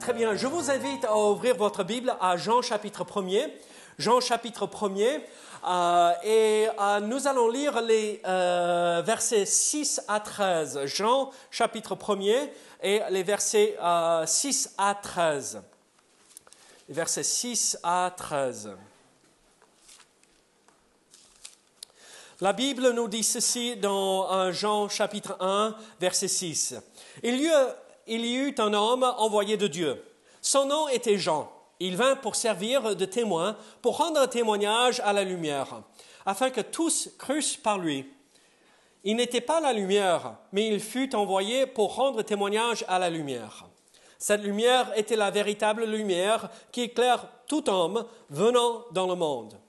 Très bien, je vous invite à ouvrir votre Bible à Jean chapitre 1er. Jean chapitre 1er, nous allons lire les versets 6 à 13. Jean chapitre 1er et les versets 6 à 13. Les versets 6 à 13. La Bible nous dit ceci dans Jean chapitre 1, verset 6. Il y eut un homme envoyé de Dieu. Son nom était Jean. Il vint pour servir de témoin, pour rendre témoignage à la lumière, afin que tous crussent par lui. Il n'était pas la lumière, mais il fut envoyé pour rendre témoignage à la lumière. Cette lumière était la véritable lumière qui éclaire tout homme venant dans le monde.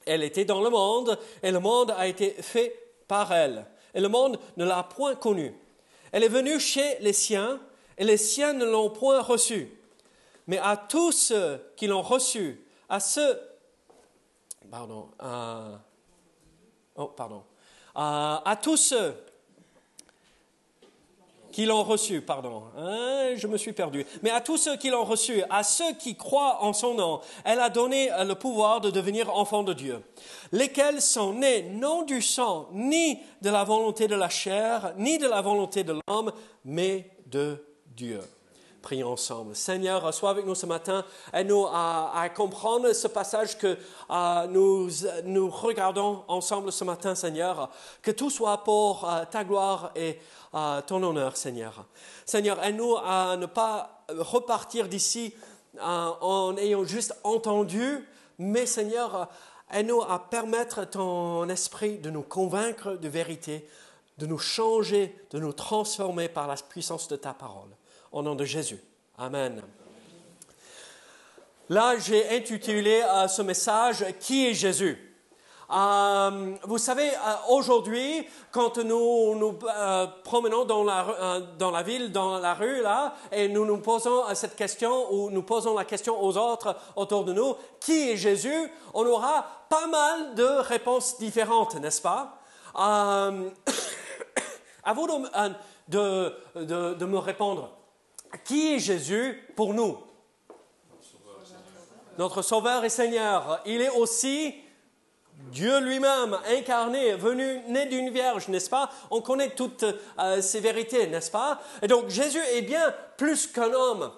Elle était dans le monde, et le monde a été fait par elle, et le monde ne l'a point connue. Elle est venue chez les siens, et les siens ne l'ont point reçue. Mais à tous ceux qui l'ont reçue, à tous ceux qui l'ont reçu, je me suis perdu. Mais à tous ceux qui l'ont reçu, à ceux qui croient en son nom, elle a donné le pouvoir de devenir enfants de Dieu, lesquels sont nés non du sang, ni de la volonté de la chair, ni de la volonté de l'homme, mais de Dieu. Prions ensemble. Seigneur, sois avec nous ce matin. Aide-nous à comprendre ce passage que nous regardons ensemble ce matin, Seigneur. Que tout soit pour ta gloire et ton honneur, Seigneur. Seigneur, aide-nous à ne pas repartir d'ici en ayant juste entendu, mais Seigneur, aide-nous à permettre ton esprit de nous convaincre de vérité, de nous changer, de nous transformer par la puissance de ta parole. Au nom de Jésus. Amen. Là, j'ai intitulé ce message « Qui est Jésus ?» Vous savez, aujourd'hui, quand nous nous promenons dans la ville, dans la rue, là, et nous nous posons cette question, ou nous posons la question aux autres autour de nous, « Qui est Jésus ?» On aura pas mal de réponses différentes, n'est-ce pas? À vous de me répondre. Qui est Jésus pour nous? Notre Sauveur et Seigneur. Il est aussi Dieu lui-même, incarné, venu, né d'une vierge, n'est-ce pas? On connaît toutes ces vérités, n'est-ce pas? Et donc Jésus est bien plus qu'un homme.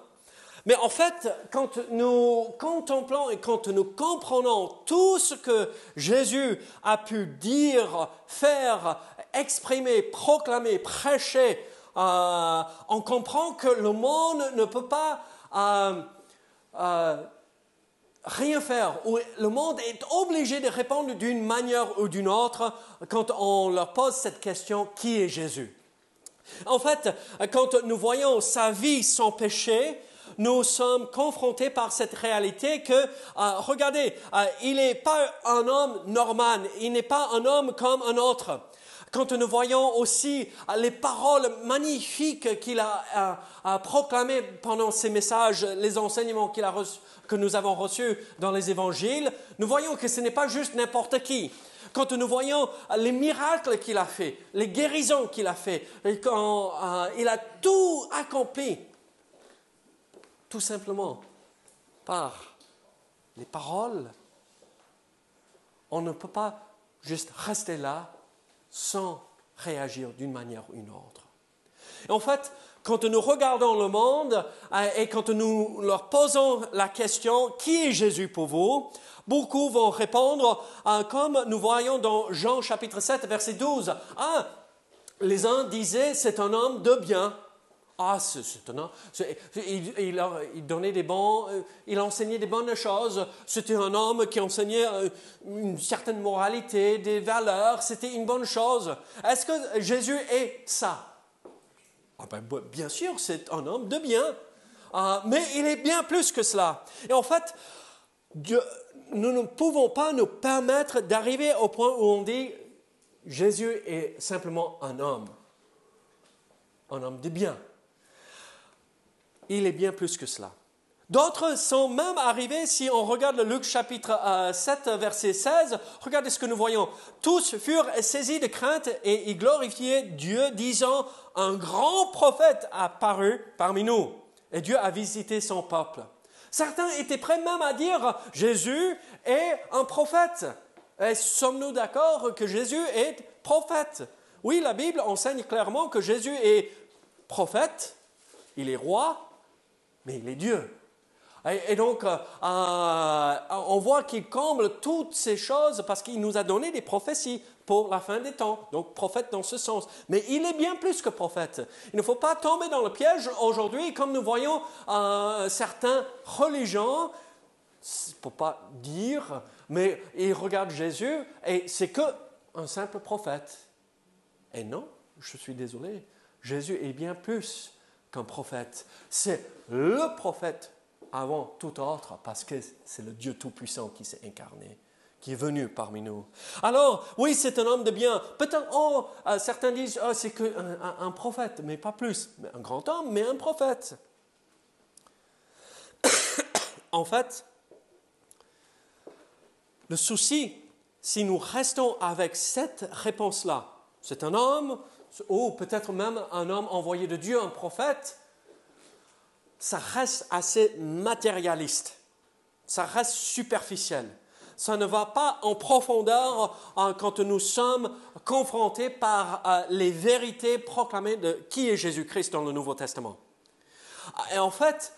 Mais en fait, quand nous contemplons et quand nous comprenons tout ce que Jésus a pu dire, faire, exprimer, proclamer, prêcher, on comprend que le monde ne peut pas rien faire. Le monde est obligé de répondre d'une manière ou d'une autre quand on leur pose cette question, qui est Jésus? En fait, quand nous voyons sa vie sans péché, nous sommes confrontés par cette réalité que, regardez, il n'est pas un homme normal, il n'est pas un homme comme un autre. Quand nous voyons aussi les paroles magnifiques qu'il a proclamées pendant ses messages, les enseignements que nous avons reçus dans les évangiles, nous voyons que ce n'est pas juste n'importe qui. Quand nous voyons les miracles qu'il a fait, les guérisons qu'il a fait, quand il a tout accompli, tout simplement par les paroles, on ne peut pas juste rester là sans réagir d'une manière ou d'une autre. Et en fait, quand nous regardons le monde et quand nous leur posons la question « Qui est Jésus pour vous ?», beaucoup vont répondre comme nous voyons dans Jean chapitre 7, verset 12. Les uns disaient « C'est un homme de bien ». C'est un homme, il donnait il enseignait des bonnes choses. C'était un homme qui enseignait une certaine moralité, des valeurs. C'était une bonne chose. Est-ce que Jésus est ça? Bien sûr, c'est un homme de bien. Mais il est bien plus que cela. Et en fait, nous ne pouvons pas nous permettre d'arriver au point où on dit Jésus est simplement un homme de bien. Il est bien plus que cela. D'autres sont même arrivés, si on regarde le Luc chapitre 7, verset 16, regardez ce que nous voyons. Tous furent saisis de crainte et ils glorifiaient Dieu, disant, un grand prophète a paru parmi nous. Et Dieu a visité son peuple. Certains étaient prêts même à dire Jésus est un prophète. Et sommes-nous d'accord que Jésus est prophète? Oui, la Bible enseigne clairement que Jésus est prophète, il est roi, mais il est Dieu. Et donc, on voit qu'il comble toutes ces choses parce qu'il nous a donné des prophéties pour la fin des temps. Donc, prophète dans ce sens. Mais il est bien plus que prophète. Il ne faut pas tomber dans le piège aujourd'hui, comme nous voyons certains religions, pour pas dire, mais ils regardent Jésus et c'est qu'un simple prophète. Et non, je suis désolé, Jésus est bien plus qu'un prophète. C'est le prophète avant tout autre, parce que c'est le Dieu Tout-Puissant qui s'est incarné, qui est venu parmi nous. Alors, oui, c'est un homme de bien. Peut-être, certains disent, c'est qu'un prophète, mais pas plus. Un grand homme, mais un prophète. En fait, le souci, si nous restons avec cette réponse-là, c'est un homme, ou peut-être même un homme envoyé de Dieu, un prophète, ça reste assez matérialiste, ça reste superficiel. Ça ne va pas en profondeur quand nous sommes confrontés par les vérités proclamées de qui est Jésus-Christ dans le Nouveau Testament. Et en fait,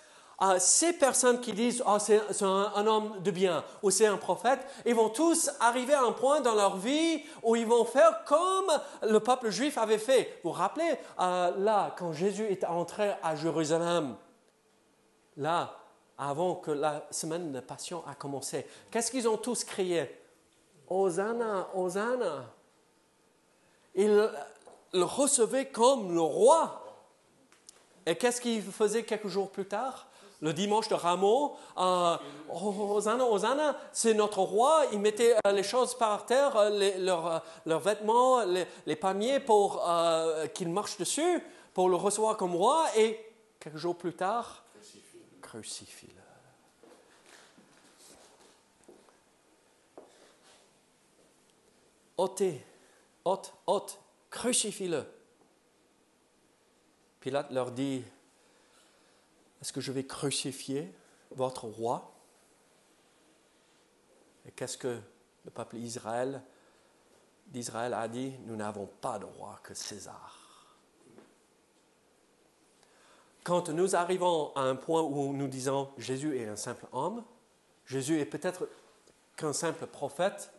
ces personnes qui disent « c'est un homme de bien » ou « c'est un prophète », ils vont tous arriver à un point dans leur vie où ils vont faire comme le peuple juif avait fait. Vous vous rappelez, là, quand Jésus est entré à Jérusalem, là, avant que la semaine de Passion a commencé, qu'est-ce qu'ils ont tous crié? « Hosanna, Hosanna » Ils le recevaient comme le roi. Et qu'est-ce qu'ils faisaient quelques jours plus tard? Le dimanche de Rameau, Hosanna, Hosanna, c'est notre roi. Ils mettaient les choses par terre, leurs vêtements, les palmiers pour qu'il marche dessus, pour le recevoir comme roi. Et quelques jours plus tard, crucifie-le. Ôte, crucifie-le. Pilate leur dit, est-ce que je vais crucifier votre roi? Et qu'est-ce que le peuple d'Israël a dit? Nous n'avons pas de roi que César. Quand nous arrivons à un point où nous disons Jésus est un simple homme, Jésus est peut-être qu'un simple prophète,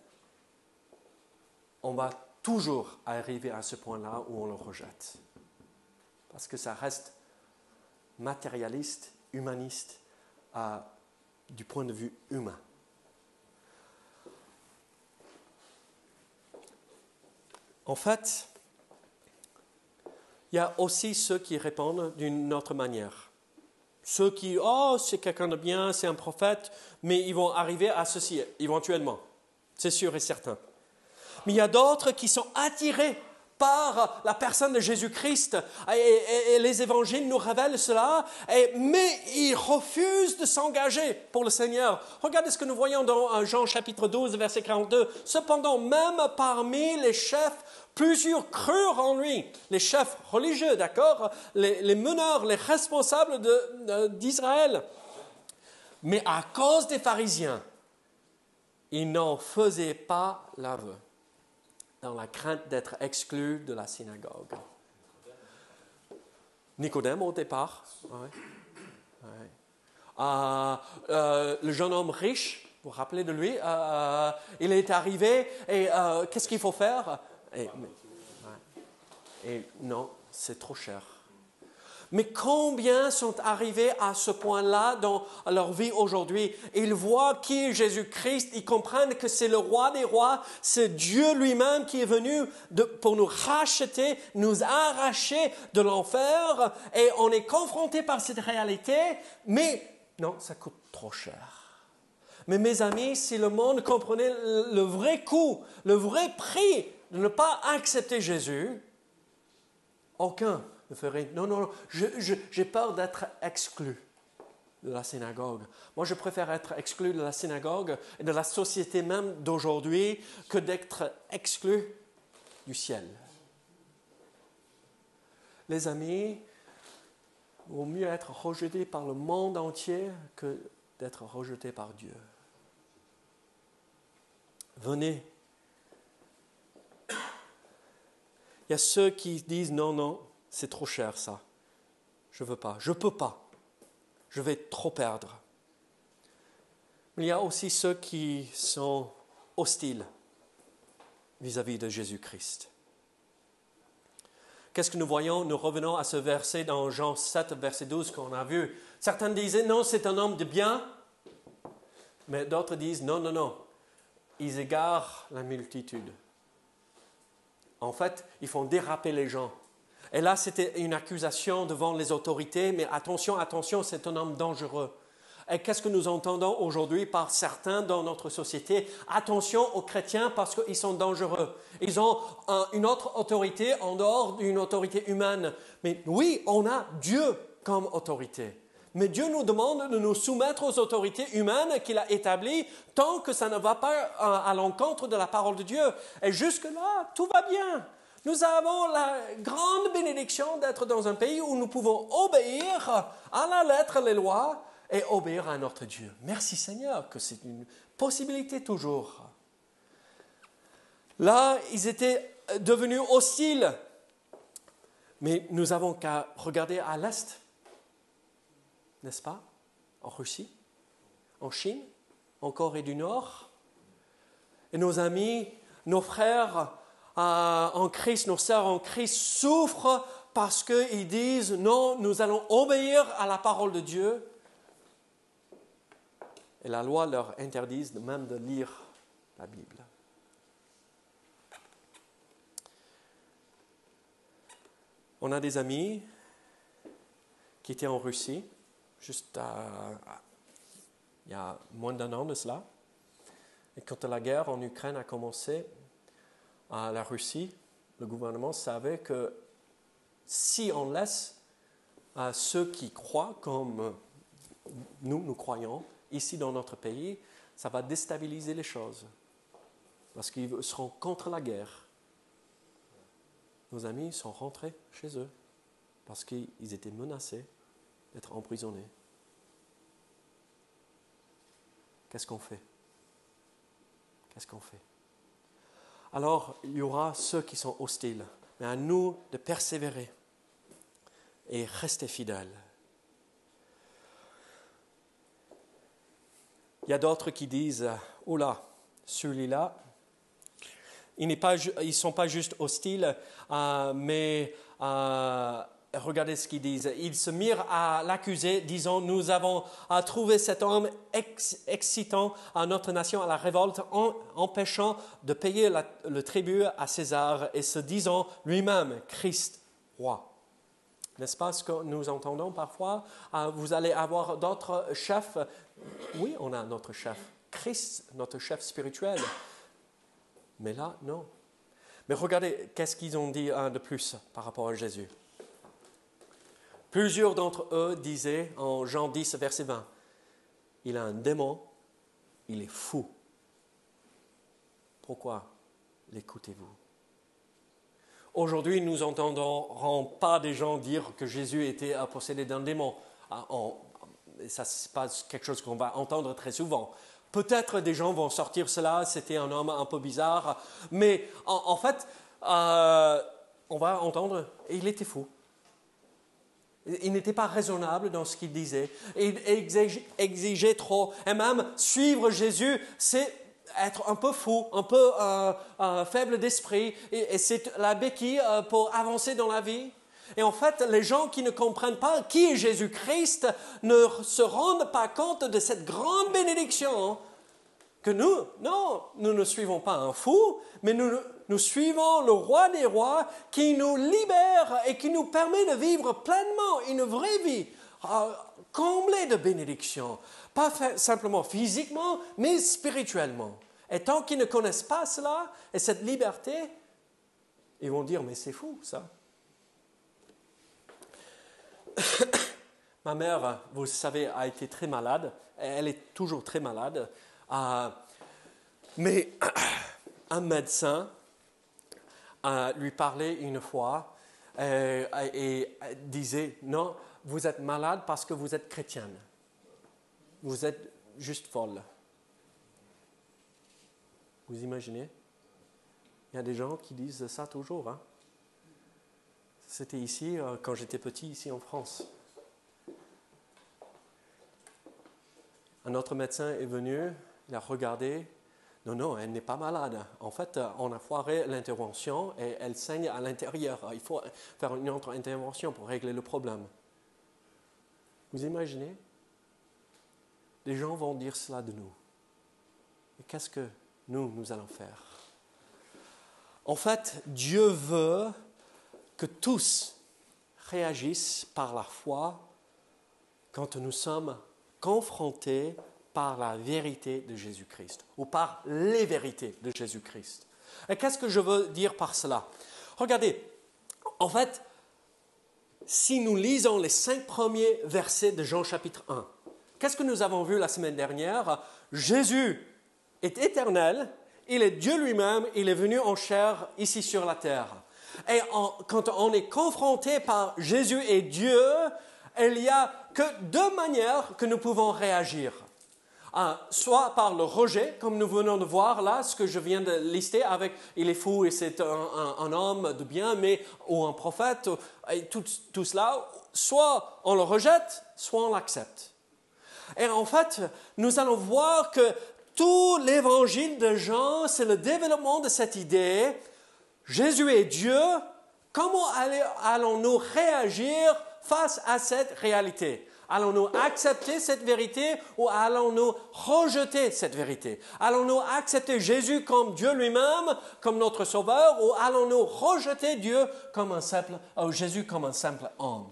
on va toujours arriver à ce point-là où on le rejette. Parce que ça reste matérialiste, humaniste, du point de vue humain. En fait, il y a aussi ceux qui répondent d'une autre manière. Ceux qui, c'est quelqu'un de bien, c'est un prophète, mais ils vont arriver à ceci éventuellement. C'est sûr et certain. Mais il y a d'autres qui sont attirés par la personne de Jésus-Christ et les évangiles nous révèlent cela, mais ils refusent de s'engager pour le Seigneur. Regardez ce que nous voyons dans Jean chapitre 12, verset 42. Cependant, même parmi les chefs, plusieurs crurent en lui, les chefs religieux, d'accord, les meneurs, les responsables d'Israël. Mais à cause des pharisiens, ils n'en faisaient pas l'aveu, dans la crainte d'être exclus de la synagogue. Nicodème au départ. Ouais. Le jeune homme riche, vous vous rappelez de lui, il est arrivé et qu'est-ce qu'il faut faire? Et non, c'est trop cher. Mais combien sont arrivés à ce point-là dans leur vie aujourd'hui? Ils voient qui est Jésus-Christ, ils comprennent que c'est le roi des rois, c'est Dieu lui-même qui est venu pour nous racheter, nous arracher de l'enfer, et on est confronté par cette réalité, mais non, ça coûte trop cher. Mais mes amis, si le monde comprenait le vrai coût, le vrai prix de ne pas accepter Jésus, aucun ne ferait, non, j'ai peur d'être exclu de la synagogue. Moi, je préfère être exclu de la synagogue et de la société même d'aujourd'hui que d'être exclu du ciel. Les amis, Il vaut mieux être rejeté par le monde entier que d'être rejeté par Dieu. Venez. Il y a ceux qui disent non, non, c'est trop cher ça. Je ne veux pas, je ne peux pas. Je vais trop perdre. Mais il y a aussi ceux qui sont hostiles vis-à-vis de Jésus-Christ. Qu'est-ce que nous voyons? Nous revenons à ce verset dans Jean 7, verset 12 qu'on a vu. Certains disaient, non, c'est un homme de bien. Mais d'autres disent, non, non, non. Ils égarent la multitude. En fait, ils font déraper les gens. Et là, c'était une accusation devant les autorités. Mais attention, attention, c'est un homme dangereux. Et qu'est-ce que nous entendons aujourd'hui par certains dans notre société? Attention aux chrétiens parce qu'ils sont dangereux. Ils ont une autre autorité en dehors d'une autorité humaine. Mais oui, on a Dieu comme autorité. Mais Dieu nous demande de nous soumettre aux autorités humaines qu'il a établies tant que ça ne va pas à l'encontre de la parole de Dieu. Et jusque-là, tout va bien. Nous avons la grande bénédiction d'être dans un pays où nous pouvons obéir à la lettre les lois et obéir à notre Dieu. Merci Seigneur que c'est une possibilité toujours. Là, ils étaient devenus hostiles. Mais nous avons qu'à regarder à l'Est, n'est-ce pas? En Russie, en Chine, en Corée du Nord. Et nos amis, nos frères en Christ, nos sœurs en Christ souffrent parce qu'ils disent non, nous allons obéir à la parole de Dieu. Et la loi leur interdit même de lire la Bible. On a des amis qui étaient en Russie, juste il y a moins d'un an de cela. Et quand la guerre en Ukraine a commencé, la Russie, le gouvernement savait que si on laisse ceux qui croient comme nous croyons, ici dans notre pays, ça va déstabiliser les choses. Parce qu'ils seront contre la guerre. Nos amis sont rentrés chez eux parce qu'ils étaient menacés d'être emprisonnés. Qu'est-ce qu'on fait? Qu'est-ce qu'on fait? Alors, il y aura ceux qui sont hostiles, mais à nous de persévérer et rester fidèles. Il y a d'autres qui disent, « Oh là, celui-là, ils ne sont pas juste hostiles, mais regardez ce qu'ils disent. Ils se mirent à l'accuser, disant, « Nous avons trouvé cet homme excitant à notre nation à la révolte, empêchant de payer le tribut à César et se disant lui-même Christ, roi. » N'est-ce pas ce que nous entendons parfois? Vous allez avoir d'autres chefs. Oui, on a notre chef, Christ, notre chef spirituel. Mais là, non. Mais regardez, qu'est-ce qu'ils ont dit de plus par rapport à Jésus? Plusieurs d'entre eux disaient en Jean 10, verset 20, « Il a un démon, il est fou. » Pourquoi l'écoutez-vous? Aujourd'hui, nous n'entendrons pas des gens dire que Jésus était possédé d'un démon. Ça, ce n'est pas quelque chose qu'on va entendre très souvent. Peut-être des gens vont sortir cela, c'était un homme un peu bizarre, mais en fait, on va entendre, il était fou. Il n'était pas raisonnable dans ce qu'il disait. Il exigeait trop. Et même suivre Jésus, c'est être un peu fou, un peu faible d'esprit. Et c'est la béquille pour avancer dans la vie. Et en fait, les gens qui ne comprennent pas qui est Jésus-Christ ne se rendent pas compte de cette grande bénédiction que nous ne suivons pas un fou, mais nous suivons le roi des rois qui nous libère et qui nous permet de vivre pleinement une vraie vie, comblée de bénédictions, pas simplement physiquement, mais spirituellement. Et tant qu'ils ne connaissent pas cela et cette liberté, ils vont dire, mais c'est fou ça. Ma mère, vous savez, a été très malade. Elle est toujours très malade. Mais un médecin lui parlait une fois et disait, non, vous êtes malade parce que vous êtes chrétienne. Vous êtes juste folle. Vous imaginez? Il y a des gens qui disent ça toujours. Hein? C'était ici, quand j'étais petit, ici en France. Un autre médecin est venu, il a regardé. Non, elle n'est pas malade. En fait, on a foiré l'intervention et elle saigne à l'intérieur. Il faut faire une autre intervention pour régler le problème. Vous imaginez? Les gens vont dire cela de nous. Et qu'est-ce que nous allons faire? En fait, Dieu veut que tous réagissent par la foi quand nous sommes confrontés par la vérité de Jésus-Christ ou par les vérités de Jésus-Christ. Et qu'est-ce que je veux dire par cela? Regardez, en fait, si nous lisons les 5 premiers versets de Jean chapitre 1, qu'est-ce que nous avons vu la semaine dernière? Jésus est éternel, il est Dieu lui-même, il est venu en chair ici sur la terre. Et quand on est confronté par Jésus et Dieu, il n'y a que 2 manières que nous pouvons réagir. Soit par le rejet, comme nous venons de voir là, ce que je viens de lister avec « il est fou et c'est un homme de bien » ou un prophète, et tout cela, soit on le rejette, soit on l'accepte. Et en fait, nous allons voir que tout l'évangile de Jean, c'est le développement de cette idée. Jésus est Dieu, comment allons-nous réagir face à cette réalité? Allons-nous accepter cette vérité ou allons-nous rejeter cette vérité? Allons-nous accepter Jésus comme Dieu lui-même, comme notre Sauveur, ou allons-nous rejeter Jésus comme un simple homme?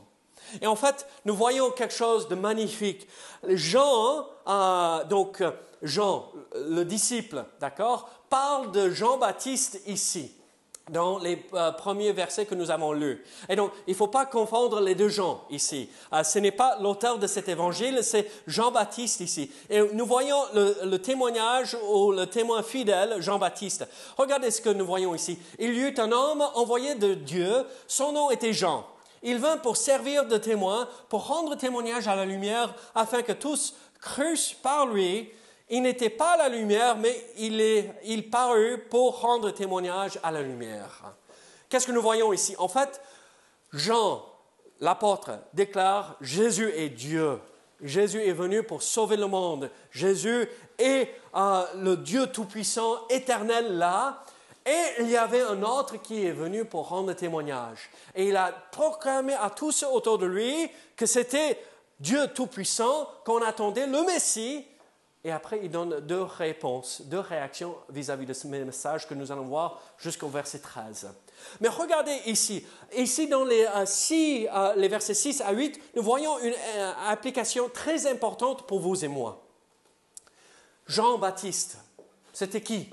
Et en fait, nous voyons quelque chose de magnifique. Jean, le disciple, d'accord, parle de Jean-Baptiste ici, dans les premiers versets que nous avons lus. Et donc, il ne faut pas confondre les 2 Jean ici. Ce n'est pas l'auteur de cet évangile, c'est Jean-Baptiste ici. Et nous voyons le témoignage ou le témoin fidèle, Jean-Baptiste. Regardez ce que nous voyons ici. Il y eut un homme envoyé de Dieu, son nom était Jean. Il vint pour servir de témoin, pour rendre témoignage à la lumière, afin que tous crussent par lui. Il n'était pas la lumière, mais il parut pour rendre témoignage à la lumière. Qu'est-ce que nous voyons ici? En fait, Jean, l'apôtre, déclare « Jésus est Dieu ». Jésus est venu pour sauver le monde. Jésus est le Dieu tout-puissant, éternel là. Et il y avait un autre qui est venu pour rendre témoignage. Et il a proclamé à tous ceux autour de lui que c'était Dieu tout-puissant, qu'on attendait le Messie. Et après, il donne 2 réponses, 2 réactions vis-à-vis de ce message que nous allons voir jusqu'au verset 13. Mais regardez ici. Ici, dans les versets 6 à 8, nous voyons une application très importante pour vous et moi. Jean-Baptiste, c'était qui?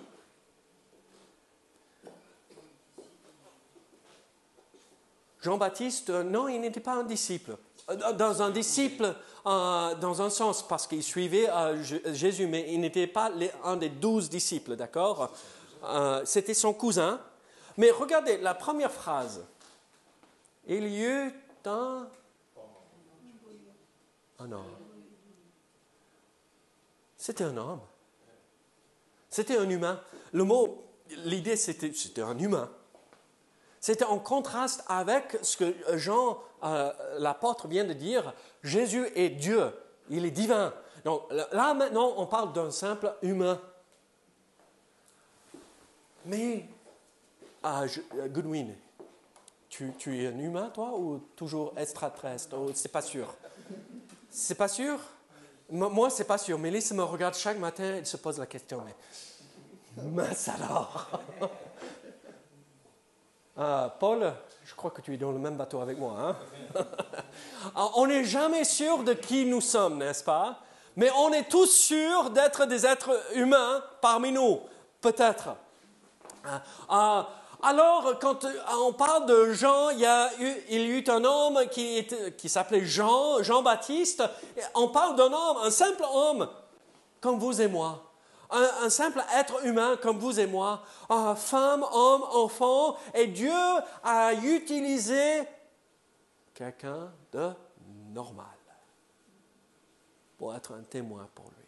Jean-Baptiste, non, il n'était pas un disciple. Dans un sens, parce qu'il suivait Jésus, mais il n'était pas un des 12 disciples, d'accord? C'était son cousin. Mais regardez, la première phrase. Il y eut un homme. C'était un homme. C'était un humain. L'idée, c'était un humain. C'était en contraste avec ce que Jean, l'apôtre, vient de dire. Jésus est Dieu, il est divin. Donc là, maintenant, on parle d'un simple humain. Mais, Goodwin, tu es un humain, toi, ou toujours extraterrestre? C'est pas sûr. C'est pas sûr? Moi, c'est pas sûr. Mélisse me regarde chaque matin, elle se pose la question, mais alors Paul, je crois que tu es dans le même bateau avec moi. Hein? On n'est jamais sûr de qui nous sommes, n'est-ce pas? Mais on est tous sûrs d'être des êtres humains parmi nous, peut-être. Alors, quand on parle de Jean, il y eut un homme qui s'appelait Jean-Baptiste. On parle d'un homme, un simple homme, comme vous et moi. Un simple être humain comme vous et moi, femme, homme, enfant, et Dieu a utilisé quelqu'un de normal pour être un témoin pour lui.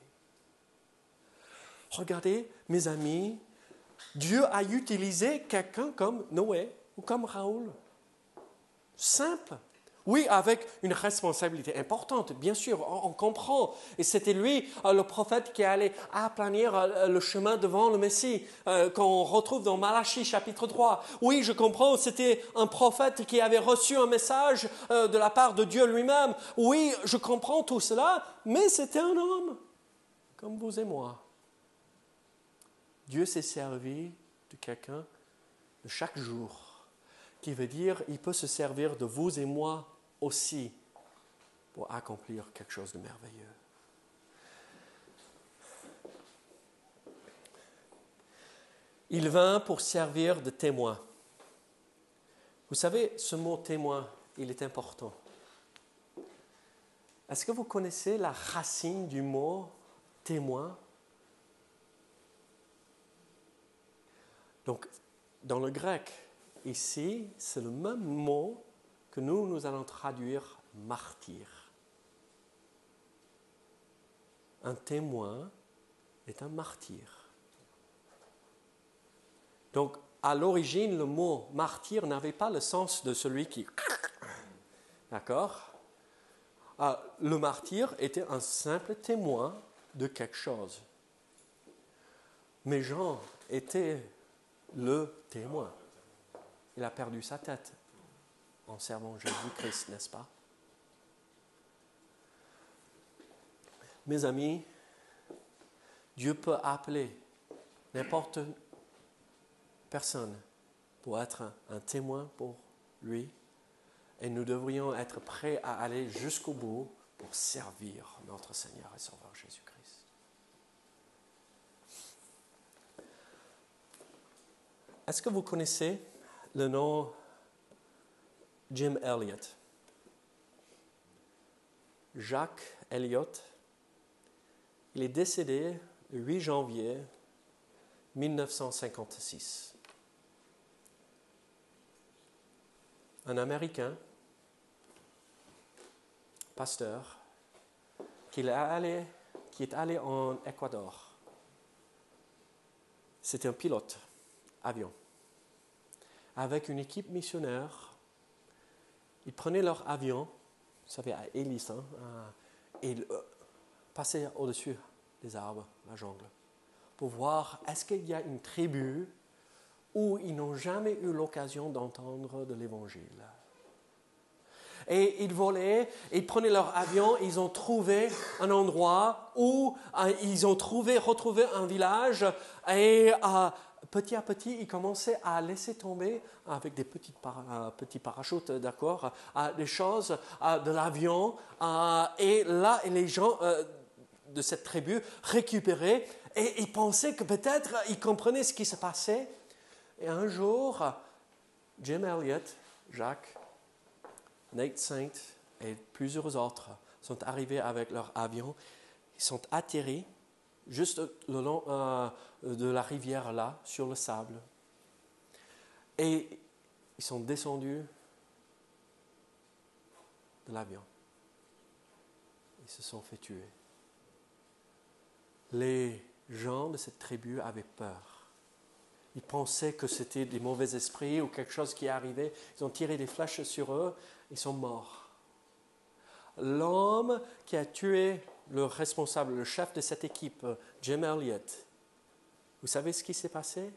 Regardez, mes amis, Dieu a utilisé quelqu'un comme Noé ou comme Raoul. Simple. Oui, avec une responsabilité importante, bien sûr, on comprend. Et c'était lui, le prophète, qui allait aplanir le chemin devant le Messie, qu'on retrouve dans Malachie chapitre 3. Oui, je comprends, c'était un prophète qui avait reçu un message de la part de Dieu lui-même. Oui, je comprends tout cela, mais c'était un homme, comme vous et moi. Dieu s'est servi de quelqu'un de chaque jour, qui veut dire il peut se servir de vous et moi aussi pour accomplir quelque chose de merveilleux. Il vint pour servir de témoin. Vous savez, ce mot témoin, il est important. Est-ce que vous connaissez la racine du mot témoin? Donc, dans le grec, ici, c'est le même mot que nous allons traduire martyr. Un témoin est un martyr. Donc, à l'origine, le mot martyr n'avait pas le sens de celui qui... D'accord? Le martyr était un simple témoin de quelque chose. Mais Jean était le témoin. Il a perdu sa tête en servant Jésus-Christ, n'est-ce pas? Mes amis, Dieu peut appeler n'importe personne pour être un témoin pour lui, et nous devrions être prêts à aller jusqu'au bout pour servir notre Seigneur et Sauveur Jésus-Christ. Est-ce que vous connaissez le nom Jim Elliot? Jacques Elliot, il est décédé le 8 janvier 1956. Un Américain, pasteur, qui est allé en Équateur. C'était un pilote avion. Avec une équipe missionnaire, ils prenaient leur avion, vous savez, à hélice, et ils passaient au-dessus des arbres, la jungle, pour voir est-ce qu'il y a une tribu où ils n'ont jamais eu l'occasion d'entendre de l'Évangile. Et ils volaient, ils prenaient leur avion, ils ont trouvé un endroit où ils ont retrouvé un village, et petit à petit, ils commençaient à laisser tomber avec des petits parachutes, d'accord, des choses de l'avion, et là, les gens de cette tribu récupéraient, et ils pensaient que peut-être ils comprenaient ce qui se passait. Et un jour, Jim Elliot, Jacques, Nate Saint et plusieurs autres sont arrivés avec leur avion. Ils sont atterris juste le long de la rivière là, sur le sable. Et ils sont descendus de l'avion. Ils se sont fait tuer. Les gens de cette tribu avaient peur. Ils pensaient que c'était des mauvais esprits ou quelque chose qui arrivait. Ils ont tiré des flèches sur eux. Ils sont morts. L'homme qui a tué le responsable, le chef de cette équipe, Jim Elliot, vous savez ce qui s'est passé?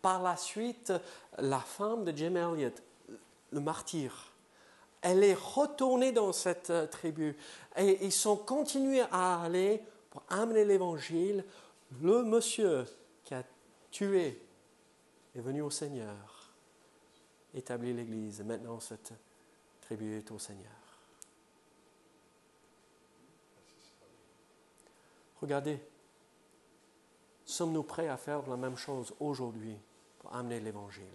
Par la suite, la femme de Jim Elliot, le martyr, elle est retournée dans cette tribu. Et ils sont continués à aller pour amener l'évangile. Le monsieur qui a tué est venu au Seigneur, établit l'Église. Maintenant, cette tribu est au Seigneur. Regardez, sommes-nous prêts à faire la même chose aujourd'hui pour amener l'Évangile?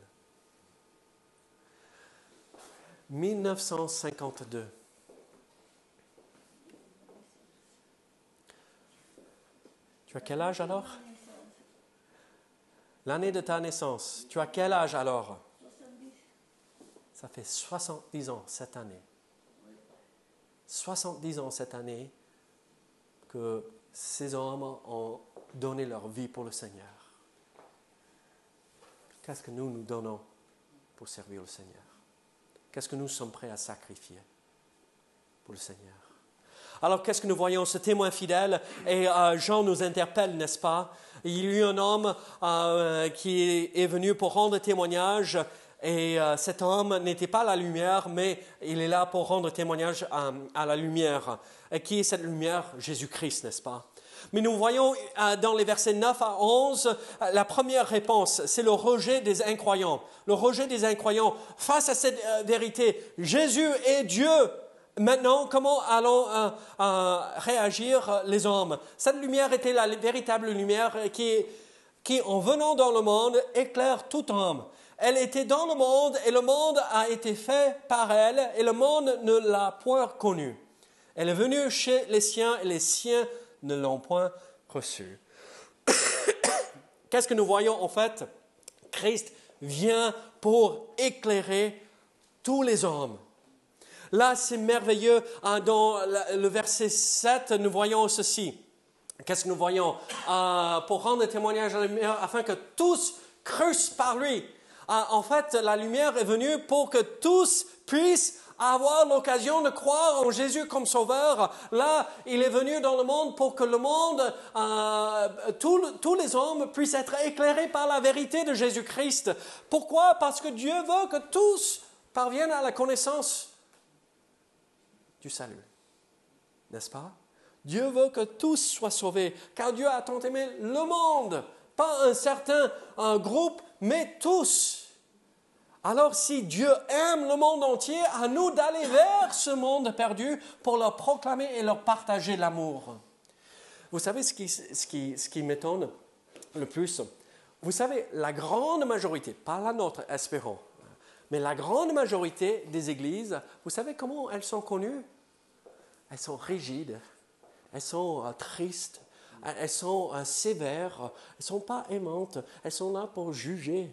1952. Tu as quel âge alors? L'année de ta naissance. Tu as quel âge alors? 70. Ça fait 70 ans cette année. 70 ans cette année que ces hommes ont donné leur vie pour le Seigneur. Qu'est-ce que nous donnons pour servir le Seigneur? Qu'est-ce que nous sommes prêts à sacrifier pour le Seigneur? Alors, qu'est-ce que nous voyons? Ce témoin fidèle, et Jean nous interpelle, n'est-ce pas? Il y a eu un homme qui est venu pour rendre témoignage, et cet homme n'était pas la lumière, mais il est là pour rendre témoignage à la lumière. Et qui est cette lumière? Jésus-Christ, n'est-ce pas? Mais nous voyons dans les versets 9 à 11, la première réponse, c'est le rejet des incroyants. Le rejet des incroyants face à cette vérité. Jésus est Dieu. Maintenant, comment allons réagir les hommes? Cette lumière était la véritable lumière qui, en venant dans le monde, éclaire tout homme. Elle était dans le monde et le monde a été fait par elle et le monde ne l'a point connue. Elle est venue chez les siens et les siens ne l'ont point reçue. Qu'est-ce que nous voyons en fait? Christ vient pour éclairer tous les hommes. Là, c'est merveilleux. Dans le verset 7, nous voyons ceci. Qu'est-ce que nous voyons? Pour rendre témoignage à la lumière, afin que tous crussent par lui. En fait, la lumière est venue pour que tous puissent avoir l'occasion de croire en Jésus comme sauveur. Là, il est venu dans le monde pour que le monde, tous les hommes puissent être éclairés par la vérité de Jésus-Christ. Pourquoi? Parce que Dieu veut que tous parviennent à la connaissance du salut. N'est-ce pas? Dieu veut que tous soient sauvés, car Dieu a tant aimé le monde, pas un certain groupe, mais tous. Alors si Dieu aime le monde entier, à nous d'aller vers ce monde perdu pour leur proclamer et leur partager l'amour. Vous savez ce qui m'étonne le plus? Vous savez, la grande majorité, pas la nôtre, espérons, mais la grande majorité des églises, vous savez comment elles sont connues? Elles sont rigides, elles sont tristes, elles sont sévères, elles ne sont pas aimantes, elles sont là pour juger.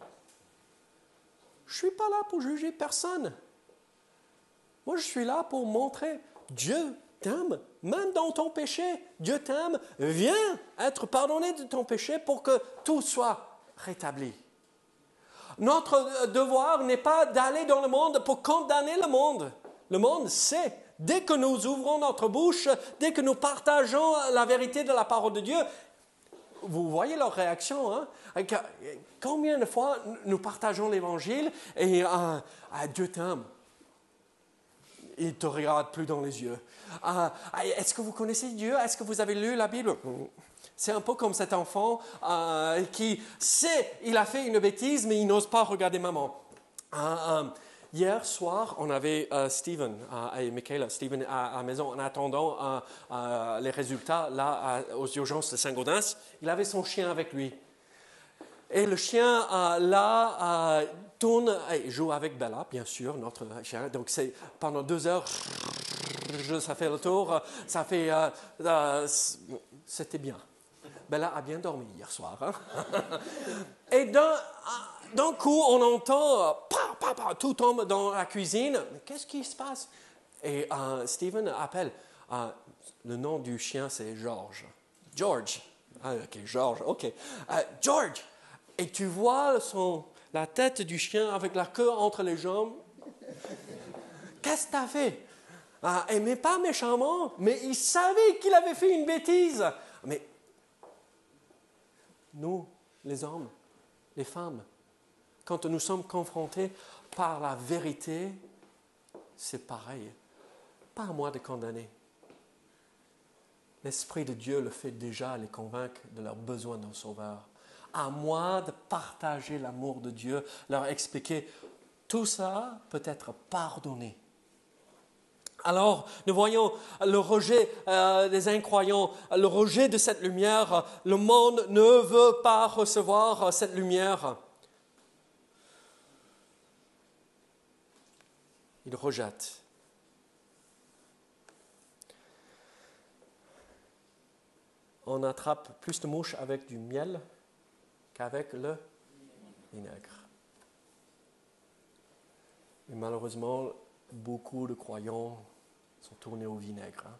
Je ne suis pas là pour juger personne. Moi, je suis là pour montrer Dieu t'aime, même dans ton péché. Dieu t'aime, viens être pardonné de ton péché pour que tout soit rétabli. Notre devoir n'est pas d'aller dans le monde pour condamner le monde. Le monde sait. Dès que nous ouvrons notre bouche, dès que nous partageons la vérité de la parole de Dieu, vous voyez leur réaction, hein? Combien de fois nous partageons l'Évangile et Dieu t'aime. Il ne te regarde plus dans les yeux. Est-ce que vous connaissez Dieu? Est-ce que vous avez lu la Bible? C'est un peu comme cet enfant qui sait qu'il a fait une bêtise, mais il n'ose pas regarder maman. Hier soir, on avait Steven et Michaela, Steven à la maison en attendant les résultats là aux urgences de Saint-Gaudens. Il avait son chien avec lui. Et le chien tourne et joue avec Bella, bien sûr, notre chien. Donc c'est pendant 2 heures, ça fait le tour, ça fait, c'était bien. Bella a bien dormi hier soir. Hein? Et d'un coup, on entend, tout tombe dans la cuisine. Mais qu'est-ce qui se passe? Et Steven appelle. Le nom du chien, c'est George. George. Ok, George, ok. George. Et tu vois la tête du chien avec la queue entre les jambes. Qu'est-ce que tu as fait? Mais pas méchamment, mais il savait qu'il avait fait une bêtise. Mais nous, les hommes, les femmes, quand nous sommes confrontés par la vérité, c'est pareil. Pas à moi de condamner. L'Esprit de Dieu le fait déjà, les convaincre de leur besoin d'un sauveur. À moi de partager l'amour de Dieu, leur expliquer tout ça peut être pardonné. Alors, nous voyons le rejet des incroyants, le rejet de cette lumière. Le monde ne veut pas recevoir cette lumière. Il rejette. On attrape plus de mouches avec du miel qu'avec le vinaigre. Et malheureusement, beaucoup de croyants sont tournés au vinaigre. Hein.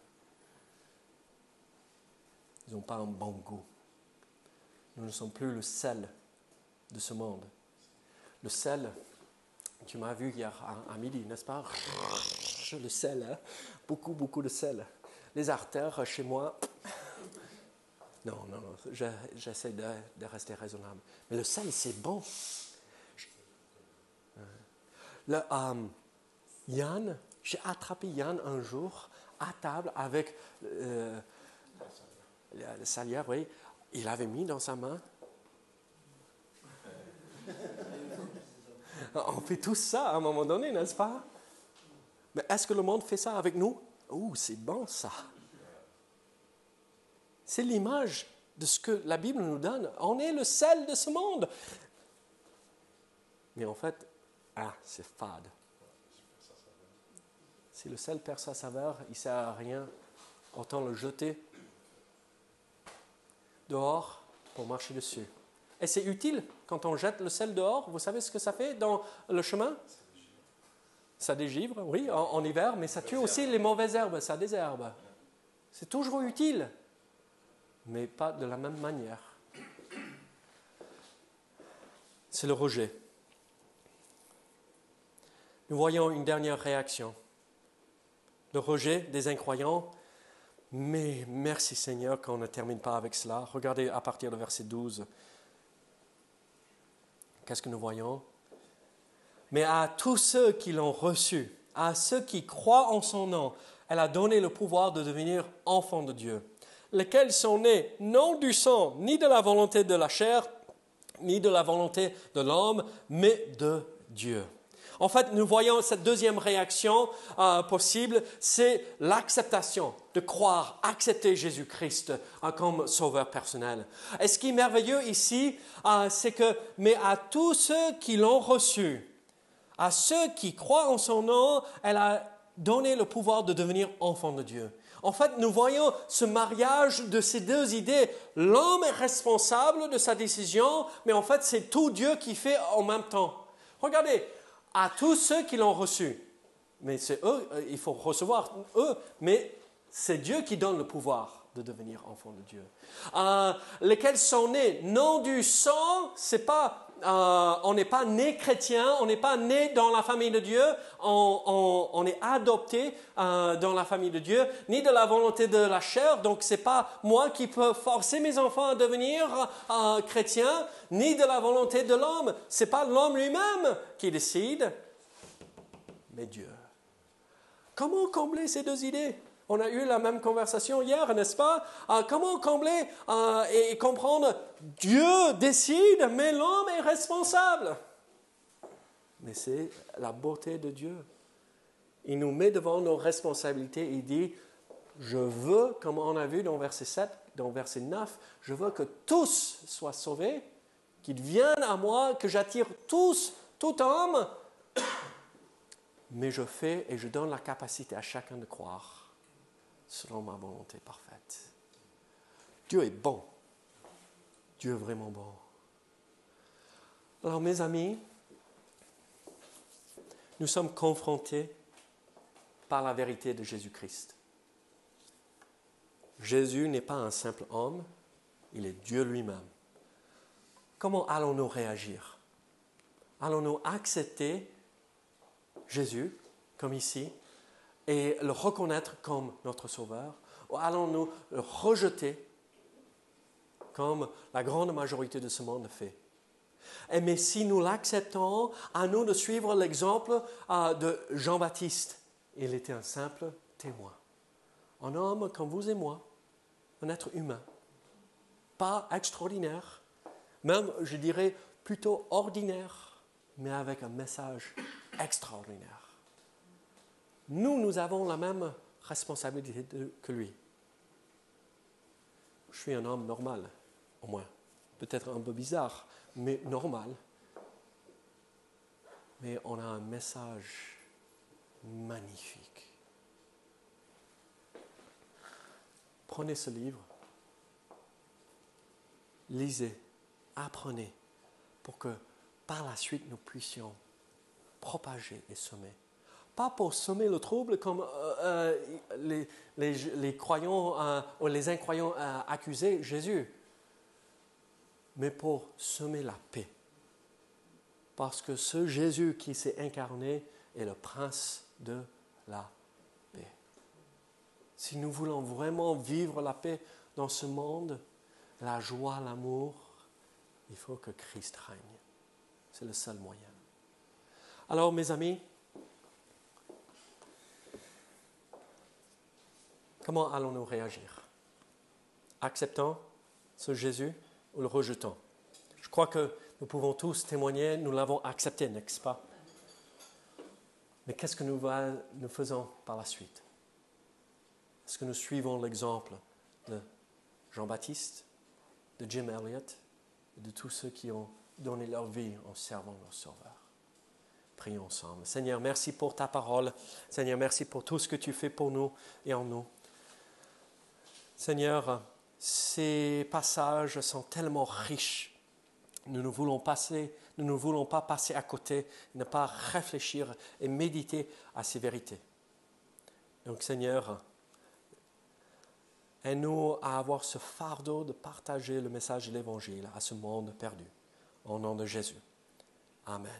Ils n'ont pas un bon goût. Nous ne sommes plus le sel de ce monde. Le sel, tu m'as vu hier à midi, n'est-ce pas? Le sel, hein? Beaucoup de sel. Les artères, chez moi, non, j'essaie de rester raisonnable. Mais le sel, c'est bon. Yann, j'ai attrapé Yann un jour à table avec le salière, oui. Il avait mis dans sa main. On fait tout ça à un moment donné, n'est-ce pas? Mais est-ce que le monde fait ça avec nous? Oh, c'est bon ça. C'est l'image de ce que la Bible nous donne. On est le sel de ce monde. Mais en fait, c'est fade. Si le sel perd sa saveur, il ne sert à rien. Autant le jeter dehors pour marcher dessus. Et c'est utile quand on jette le sel dehors. Vous savez ce que ça fait dans le chemin? Ça dégivre, oui, en hiver, mais ça tue aussi les mauvaises herbes, ça désherbe. C'est toujours utile, mais pas de la même manière. C'est le rejet. Nous voyons une dernière réaction. Le rejet des incroyants. Mais merci Seigneur qu'on ne termine pas avec cela. Regardez à partir du verset 12. Qu'est-ce que nous voyons? Mais à tous ceux qui l'ont reçu, à ceux qui croient en son nom, elle a donné le pouvoir de devenir enfants de Dieu, lesquels sont nés non du sang, ni de la volonté de la chair, ni de la volonté de l'homme, mais de Dieu. En fait, nous voyons cette deuxième réaction possible, c'est l'acceptation, de croire, accepter Jésus-Christ comme sauveur personnel. Et ce qui est merveilleux ici, c'est que, mais à tous ceux qui l'ont reçu, à ceux qui croient en son nom, elle a donné le pouvoir de devenir enfants de Dieu. En fait, nous voyons ce mariage de ces deux idées. L'homme est responsable de sa décision, mais en fait, c'est tout Dieu qui fait en même temps. Regardez, à tous ceux qui l'ont reçu. Mais c'est eux, il faut recevoir eux, mais c'est Dieu qui donne le pouvoir de devenir enfant de Dieu. Lesquels sont nés non du sang, c'est pas, on n'est pas né chrétien, on n'est pas né dans la famille de Dieu, on est adopté dans la famille de Dieu, ni de la volonté de la chair, donc c'est pas moi qui peux forcer mes enfants à devenir chrétiens, ni de la volonté de l'homme, c'est pas l'homme lui-même qui décide, mais Dieu. Comment combler ces deux idées? On a eu la même conversation hier, n'est-ce pas? Comment combler et comprendre Dieu décide, mais l'homme est responsable. Mais c'est la beauté de Dieu. Il nous met devant nos responsabilités. Il dit, je veux, comme on a vu dans verset 7, dans verset 9, je veux que tous soient sauvés, qu'ils viennent à moi, que j'attire tous, tout homme. Mais je fais et je donne la capacité à chacun de croire selon ma volonté parfaite. Dieu est bon. Dieu est vraiment bon. Alors mes amis, nous sommes confrontés par la vérité de Jésus-Christ. Jésus n'est pas un simple homme, il est Dieu lui-même. Comment allons-nous réagir? Allons-nous accepter Jésus, comme ici, et le reconnaître comme notre Sauveur, ou allons-nous le rejeter comme la grande majorité de ce monde fait? Mais si nous l'acceptons, à nous de suivre l'exemple de Jean-Baptiste. Il était un simple témoin, un homme comme vous et moi, un être humain, pas extraordinaire, même je dirais plutôt ordinaire, mais avec un message extraordinaire. Nous avons la même responsabilité que lui. Je suis un homme normal, au moins. Peut-être un peu bizarre, mais normal. Mais on a un message magnifique. Prenez ce livre, lisez, apprenez, pour que par la suite nous puissions propager et semer. pas pour semer le trouble comme les croyants ou les incroyants accusaient Jésus, mais pour semer la paix. Parce que ce Jésus qui s'est incarné est le prince de la paix. Si nous voulons vraiment vivre la paix dans ce monde, la joie, l'amour, il faut que Christ règne. C'est le seul moyen. Alors, mes amis, comment allons-nous réagir? Acceptant ce Jésus ou le rejetant? Je crois que nous pouvons tous témoigner, nous l'avons accepté, n'est-ce pas? Mais qu'est-ce que nous faisons par la suite? Est-ce que nous suivons l'exemple de Jean-Baptiste, de Jim Elliot et de tous ceux qui ont donné leur vie en servant leur Sauveur? Prions ensemble. Seigneur, merci pour ta parole. Seigneur, merci pour tout ce que tu fais pour nous et en nous. Seigneur, ces passages sont tellement riches. Nous ne voulons pas passer à côté, ne pas réfléchir et méditer à ces vérités. Donc, Seigneur, aide-nous à avoir ce fardeau de partager le message de l'Évangile à ce monde perdu. Au nom de Jésus. Amen.